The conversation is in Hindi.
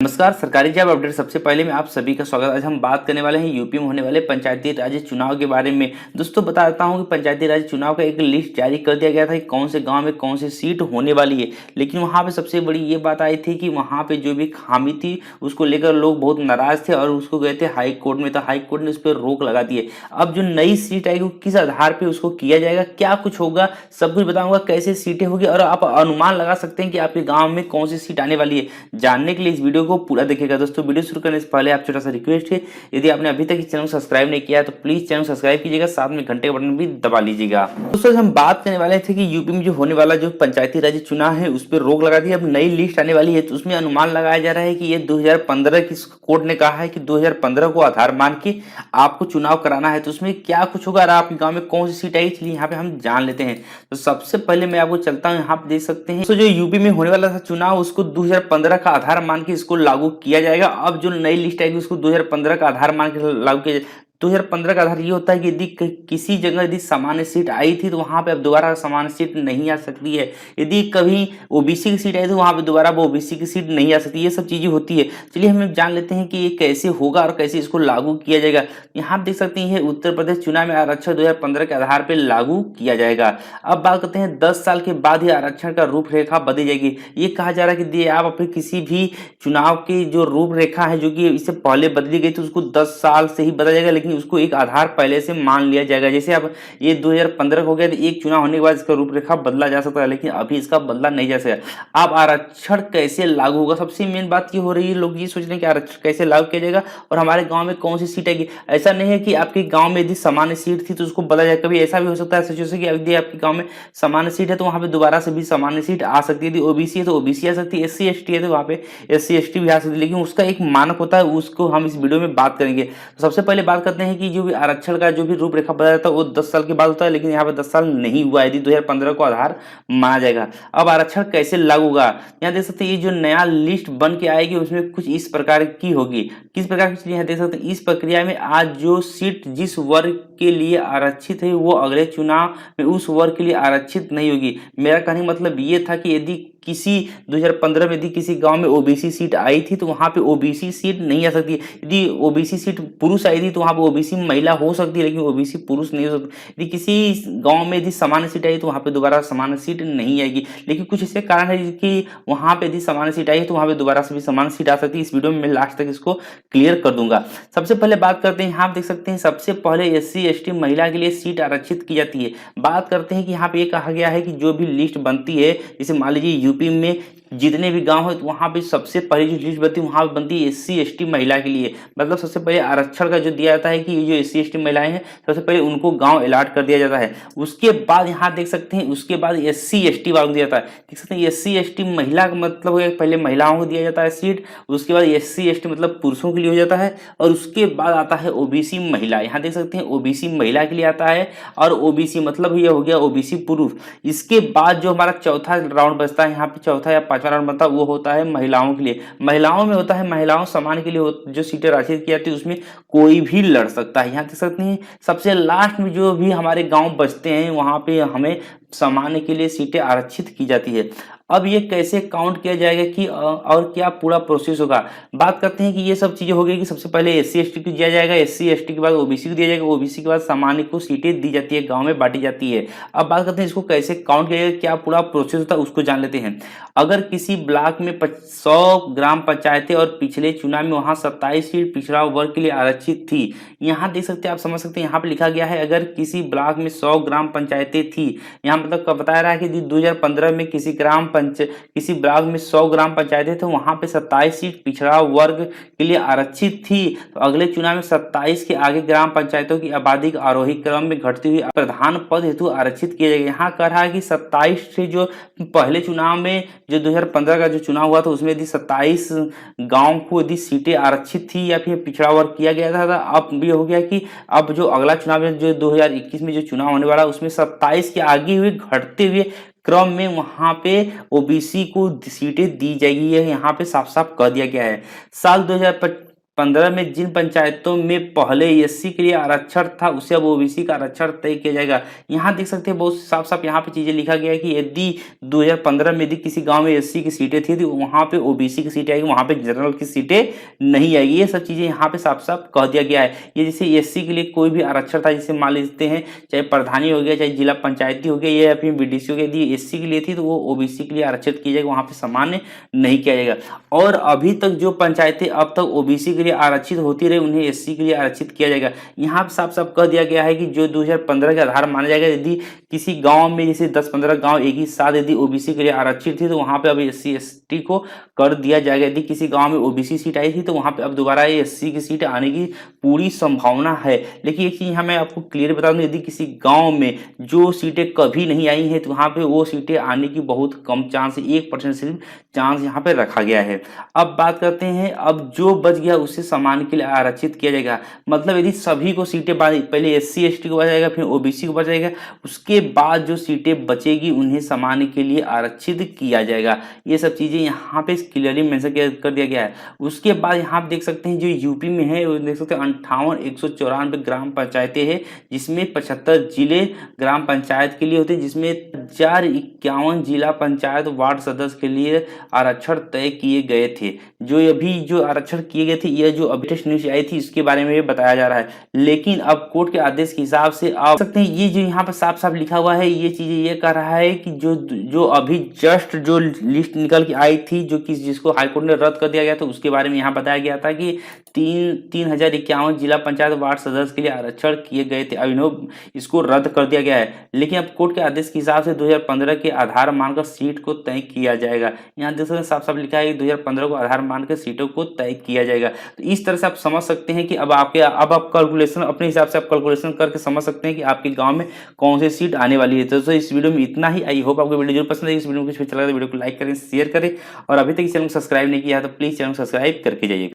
नमस्कार। सरकारी जॉब अपडेट सबसे पहले में आप सभी का स्वागत। आज हम बात करने वाले हैं यूपी में होने वाले पंचायती राज चुनाव के बारे में। दोस्तों बता देता हूं कि पंचायती राज चुनाव का एक लिस्ट जारी कर दिया गया था कि कौन से गांव में कौन सी सीट होने वाली है, लेकिन वहां पे सबसे बड़ी ये बात आई थी कि वहां पे जो भी खामी थी उसको लेकर लोग बहुत नाराज थे और उसको गए थे हाई कोर्ट में, तो हाई कोर्ट ने उस पर रोक लगा दी है। अब जो नई सीट आएगी किस आधार पर उसको किया जाएगा, क्या कुछ होगा, सब कुछ बताऊंगा, कैसे सीटें होगी और आप अनुमान लगा सकते हैं कि आपके गाँव में कौन सी सीट आने वाली है। जानने के लिए इस वीडियो को पूरा देखिएगा। दोस्तों वीडियो शुरू करने से पहले आप छोटा सा रिक्वेस्ट है, यदि आपने अभी तक इस चैनल को सब्सक्राइब नहीं किया है तो प्लीज चैनल सब्सक्राइब कीजिएगा, साथ में घंटे का बटन भी दबा लीजिएगा। दोस्तों हम बात करने वाले थे कि यूपी में जो होने वाला जो पंचायती राज चुनाव है उस पर रोक लगा दी। अब नई लिस्ट आने वाली है तो उसमें अनुमान लगाया जा रहा है कि ये 2015 की कोर्ट ने कहा है कि 2015 को आधार मान के आपको चुनाव कराना है, तो उसमें क्या कुछ होगा और आपके गाँव में कौन सी सीट आई, चलिए यहाँ पे हम जान लेते हैं। तो सबसे पहले मैं आपको चलता हूँ, यहाँ पे देख सकते हैं तो जो यूपी में होने वाला था चुनाव उसको 2015 का आधार मान के इसको लागू किया जाएगा। अब जो नई लिस्ट आएगी उसको 2015 का आधार मान के लागू किया जाए। 2015 का आधार ये होता है कि यदि किसी जगह यदि सामान्य सीट आई थी तो वहां पे अब दोबारा सामान्य सीट नहीं आ सकती है। यदि कभी ओबीसी की सीट आई तो वहां पे दोबारा वो ओबीसी की सीट नहीं आ सकती। ये सब चीजें होती है। चलिए हम जान लेते हैं कि ये कैसे होगा और कैसे इसको लागू किया जाएगा। यहाँ देख सकते हैं उत्तर प्रदेश चुनाव में आरक्षण 2015 के आधार पर लागू किया जाएगा। अब बात करते हैं 10 साल के बाद ही आरक्षण का रूपरेखा बदल जाएगी। ये कहा जा रहा है कि आप अपने किसी भी चुनाव की जो रूपरेखा है जो कि इससे पहले बदली गई थी उसको 10 साल से ही बदला जाएगा, लेकिन उसको एक आधार पहले से मान लिया जाएगा। जैसे अब ये 2015 हो गया तो एक चुनाव होने के बाद इसका रूपरेखा बदला जा सकता है, लेकिन अभी इसका बदला नहीं जा सकता। अब आरक्षण कैसे लागू होगा, सबसे मेन बात ये हो रही है, लोग ये सोच रहे हैं कि आरक्षण कैसे लागू किया जाएगा और हमारे गांव में कौन सी सीट आएगी। ऐसा नहीं है कि आपके गांव में यदि सामान्य सीट थी तो उसको बदला जाए। कभी ऐसा भी हो सकता है सिचुएशन कि यदि आपके गांव में सामान्य सीट है तो वहां पे दोबारा से भी सामान्य सीट आ सकती है। यदि ओबीसी है तो ओबीसी आ सकती है, एससी एसटी है तो वहां पे एससी एसटी भी आ सकती है, लेकिन उसका एक मानक होता है, उसको हम इस वीडियो में बात करेंगे। तो सबसे पहले बात करते हैं कि जो भी आरक्षण का जो भी रूपरेखा बदला जाता है वो 10 साल के बाद होता है, लेकिन यहाँ पे 10 साल नहीं हुआ यदि 2015 को आधार माना जाएगा। अब आरक्षण कैसे लागू होगा, यहाँ देख सकते हैं ये जो नया लिस्ट बन के आएगी उसमें कुछ इस प्रकार की होगी। किस प्रकार की, यहाँ देख सकते हैं इस प्रक्रिया में आज जो सीट जिस वर्ग के लिए आरक्षित है वो अगले चुनाव में उस वर्ग के लिए आरक्षित नहीं होगी। मेरा कहने का मतलब ये था कि यदि किसी 2015 में यदि किसी गांव में ओबीसी सीट आई थी तो वहां पे ओबीसी सीट नहीं आ सकती। यदि ओबीसी सीट पुरुष आई थी तो वहां पे ओबीसी महिला हो सकती है, लेकिन ओबीसी पुरुष नहीं हो सकती। यदि किसी गांव में यदि सामान्य सीट आई तो वहां पे दोबारा सामान्य सीट नहीं आएगी, लेकिन कुछ ऐसे कारण है कि वहां पे यदि सामान्य सीट आई तो वहां पे दोबारा से भी सामान्य सीट आ सकती है। इस वीडियो में मैं लास्ट तक इसको क्लियर कर दूंगा। सबसे पहले बात करते हैं, यहाँ देख सकते हैं सबसे पहले एससी एसटी महिला के लिए सीट आरक्षित की जाती है। बात करते हैं कि यहाँ पे ये कहा गया है कि जो भी लिस्ट बनती है, जैसे मान लीजिए यूपी में जितने भी गांव है तो वहां पे सबसे पहली जो लिस्ट बनती है वहां पे बनती है एससी एसटी महिला के लिए। मतलब सबसे पहले आरक्षण का जो दिया जाता है कि ये जो एससी एसटी महिलाएं हैं सबसे पहले उनको गांव अलॉट कर दिया जाता है। उसके बाद यहाँ देख सकते हैं उसके बाद एससी एसटी वालों को दिया जाता है। देख सकते हैं एससी एसटी महिला का मतलब हो गया पहले महिलाओं को दिया जाता है सीट, उसके बाद एससी एसटी मतलब पुरुषों के लिए हो जाता है, और उसके बाद आता है ओबीसी महिला। यहाँ देख सकते हैं ओबीसी महिला के लिए आता है और ओबीसी मतलब ये हो गया ओबीसी पुरुष। इसके बाद जो हमारा चौथा राउंड बचता है, यहाँ पे चौथा या पांचवा राउंड बनता है वो होता है महिलाओं के लिए। महिलाओं में होता है महिलाओं समाज के लिए जो सीटें आरक्षित की जाती है उसमें कोई भी लड़ सकता है। यहाँ देख सकते हैं सबसे लास्ट में जो भी हमारे गांव बचते हैं वहां पे हमें सामान्य के लिए सीटें आरक्षित की जाती है। अब ये कैसे काउंट किया जाएगा कि और क्या पूरा प्रोसेस होगा, बात करते हैं कि ये सब चीजें हो गई कि सबसे पहले एससी एसटी को दिया जाएगा, एससी एसटी के बाद ओबीसी को दिया जाएगा, ओबीसी के बाद सामान्य को सीटें दी जाती है, गांव में बांटी जाती है। अब बात करते हैं इसको कैसे काउंट किया जाएगा, क्या पूरा प्रोसेस होता है उसको जान लेते हैं। अगर किसी ब्लॉक में 100 ग्राम पंचायतें और पिछले चुनाव में वहां 27 सीट पिछड़ा वर्ग के लिए आरक्षित थी। यहाँ देख सकते हैं, आप समझ सकते हैं, यहाँ पे लिखा गया है अगर किसी ब्लॉक में 100 ग्राम पंचायतें थी, यहाँ मतलब बता रहा है कि 2015 में किसी ब्लॉक में 100 ग्राम पंचायतें थे, वहां पे 27 सीट पिछड़ा वर्ग के लिए आरक्षित थी, तो अगले चुनाव में 27 के आगे ग्राम पंचायतों की आबादी के आरोही क्रम में घटती हुई प्रधान पद हेतु आरक्षित किया जाएगा। यहाँ कह रहा है कि 27 से जो पहले चुनाव में जो 2015 का जो चुनाव हुआ था उसमें यदि 27 गांव को यदि सीटें आरक्षित थी या फिर पिछड़ा वर्ग किया गया था, अब ये हो गया कि अब जो अगला चुनाव है जो 2021 में जो चुनाव होने वाला उसमें 27 के आगे हुए घटते हुए क्रम में वहां पे ओबीसी को सीटें दी जाएगी। यहाँ पे साफ साफ कह दिया गया है। साल 2015 में जिन पंचायतों में पहले एससी के लिए आरक्षण था उसे अब ओबीसी का आरक्षण तय किया जाएगा। यहाँ देख सकते हैं बहुत साफ साफ यहाँ पे चीजें लिखा गया है कि यदि 2015 में यदि किसी गांव में एससी की सीटें थी तो वहां पे ओबीसी की सीटें आएगी, वहां पे जनरल की सीटें नहीं आएगी। ये सब चीजें यहाँ पे साफ साफ कह दिया गया है। ये जैसे एससी के लिए कोई भी आरक्षण था, जैसे मान लेते हैं चाहे प्रधानी हो गया, चाहे जिला पंचायती हो गया, या फिर बीडीसी हो गया, यदि एससी के लिए थी तो वो ओबीसी के लिए आरक्षित किया जाएगा, वहां पे सामान्य नहीं किया जाएगा। और अभी तक जो पंचायतें अब तक ओबीसी के लिए आरक्षित होती रही उन्हें एससी के लिए आरक्षित किया जाएगा। यहाँ पे साफ साफ कह दिया गया है कि जो 2015 के आधार माना जाएगा, यदि किसी गांव में जैसे 10-15 गांव एक ही साथ यदि ओबीसी के लिए आरक्षित थी तो वहां पे अब एससी एसटी को कर दिया जाएगा। यदि किसी गांव में ओबीसी सीट आई थी तो वहां पे अब दोबारा एससी की सीट आने की पूरी संभावना है। लेकिन एक चीज मैं आपको क्लियर बता दूं, यदि किसी गांव में जो सीटें कभी नहीं आई हैं तो वहां पे वो सीटें आने की बहुत कम चांस है, 1% सिर्फ चांस यहाँ पे रखा गया है। अब बात करते हैं, अब जो बच गया उसे सामान्य के लिए आरक्षित किया जाएगा। मतलब यदि सभी को सीटें पहले एससी एसटी को बचा जाएगा, फिर ओबीसी को बचा जाएगा, उसके बाद जो सीटें बचेगी उन्हें सामान्य के लिए आरक्षित किया जाएगा। ये सब चीजें यहाँ पे क्लियरली मेंशन कर दिया गया है। उसके बाद यहाँ पे देख सकते हैं जो यूपी में है, देख सकते हैं 58,194 ग्राम पंचायतें हैं, जिसमें 75 जिले ग्राम पंचायत के लिए होते हैं, जिसमें 1051 जिला पंचायत वार्ड सदस्य के लिए आरक्षण तय किए गए थे। जो आरक्षण किए गए थे, यह जो लेटेस्ट न्यूज आई थी इसके बारे में बताया जा रहा है। लेकिन अब कोर्ट के आदेश के हिसाब से आप सकते हैं, ये जो यहाँ पर साफ साफ लिखा हुआ है, ये चीजें ये कह रहा है कि जो अभी जस्ट जो लिस्ट निकल के आई थी, जिसको हाईकोर्ट ने रद्द कर दिया गया था, उसके बारे में यहाँ बताया गया था कि 3051 जिला पंचायत वार्ड सदस्य के लिए आरक्षण किए गए थे। अभिनव इसको रद्द कर दिया गया है। लेकिन अब कोर्ट के आदेश के हिसाब से 2015 के आधार मानकर सीट को तय किया जाएगा। यहाँ देख सकते हैं साफ साफ लिखा है कि 2015 को आधार मानकर सीटों को तय किया जाएगा। तो इस तरह से आप समझ सकते हैं कि अब आप कैलकुलेशन अपने हिसाब से आप कैलकुलेशन करके समझ सकते हैं कि आपके गांव में कौन सी सीट आने वाली है। तो इस वीडियो में इतना ही। आई होप आपको वीडियो जरूर पसंद है। इस वीडियो को कुछ अच्छा लगा तो वीडियो को लाइक करें, शेयर करें, और अभी तक इस चैनल को सब्सक्राइब नहीं किया है तो प्लीज चैनल को सब्सक्राइब करके जाइए।